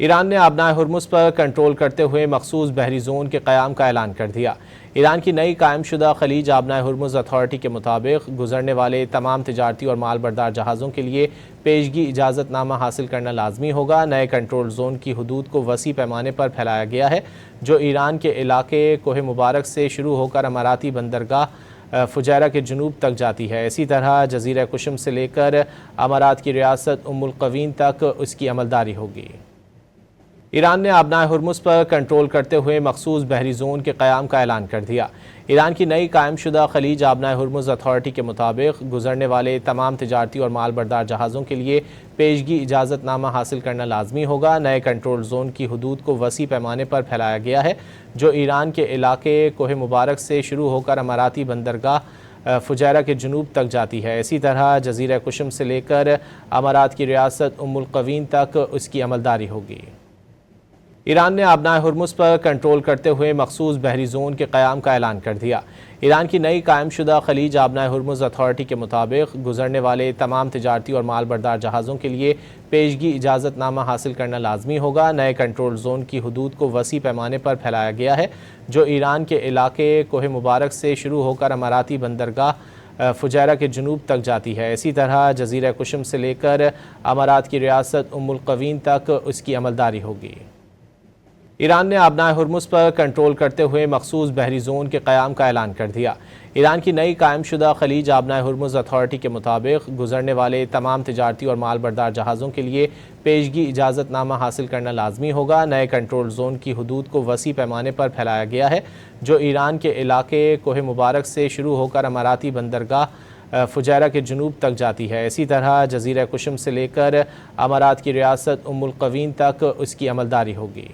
Iran ने आबनाए Hormuz पर control करते हुए मखसूस बहरी जोन के क़याम का ऐलान कर दिया। ईरान की नई कायम शुदा खलीज आबनाए हुर्मुज़ अथॉरिटी के मुताबिक गुजरने वाले तमाम तिजारती और माल बरदार जहाज़ों के लिए पेशगी इजाज़तनामा हासिल करना लाजमी होगा। नए कंट्रोल जोन की हदूद को वसी पैमाने पर फैलाया गया है, जो ईरान के इलाके कोह मुबारक से शुरू होकर अमाराती बंदरगाह फुजैरा के जनूब तक जाती है। इसी तरह जजीरा कुशम से लेकर अमारात की रियासत उम्मुल क़वीन तक इसकी अमलदारी होगी। ईरान ने आबनाए हुर्मुज़ पर कंट्रोल करते हुए मखसूस बहरी जोन के क़याम का ऐलान कर दिया। ईरान की नई कायम शुदा खलीज आबनाए हुर्मुज़ अथॉरिटी के मुताबिक गुजरने वाले तमाम तिजारती और माल बरदार जहाज़ों के लिए पेशगी इजाज़तनामा हासिल करना लाजमी होगा। नए कंट्रोल जोन की हदूद को वसी पैमाने पर फैलाया गया है, जो ईरान के इलाके कोह मुबारक से शुरू होकर अमाराती बंदरगाह फुजैरा के जनूब तक जाती है। इसी तरह जजीरा कुशम से लेकर अमारात की रियासत उम्मुल क़वीन तक इसकी अमलदारी होगी। ईरान ने आबनाए हुर्मुज़ पर कंट्रोल करते हुए मखसूस बहरी जोन के क़याम का ऐलान कर दिया। ईरान की नई कायम शुदा खलीज आबनाए हुर्मुज़ अथॉरिटी के मुताबिक गुजरने वाले तमाम तिजारती और माल बरदार जहाज़ों के लिए पेशगी इजाज़तनामा हासिल करना लाजमी होगा। नए कंट्रोल जोन की हदूद को वसी पैमाने पर फैलाया गया है, जो ईरान के इलाके कोह मुबारक से शुरू होकर अमाराती बंदरगाह फुजैरा के जनूब तक जाती है। इसी तरह जजीरा कुशम से लेकर अमारात की रियासत उम्मुल क़वीन तक इसकी अमलदारी होगी। ईरान ने आबनाए हुर्मुज़ पर कंट्रोल करते हुए मखसूस बहरी जोन के क़याम का ऐलान कर दिया। ईरान की नई कायम शुदा खलीज आबनाए हुर्मुज़ अथॉरिटी के मुताबिक गुजरने वाले तमाम तिजारती और माल बरदार जहाज़ों के लिए पेशगी इजाज़तनामा हासिल करना लाजमी होगा। नए कंट्रोल जोन की हदूद को वसी पैमाने पर फैलाया गया है, जो ईरान के इलाके कोह मुबारक से शुरू होकर अमाराती बंदरगाह फुजैरा के जनूब तक जाती है। इसी तरह जजीरा कुशम से लेकर अमारात की रियासत उम्मुल क़वीन तक इसकी अमलदारी होगी।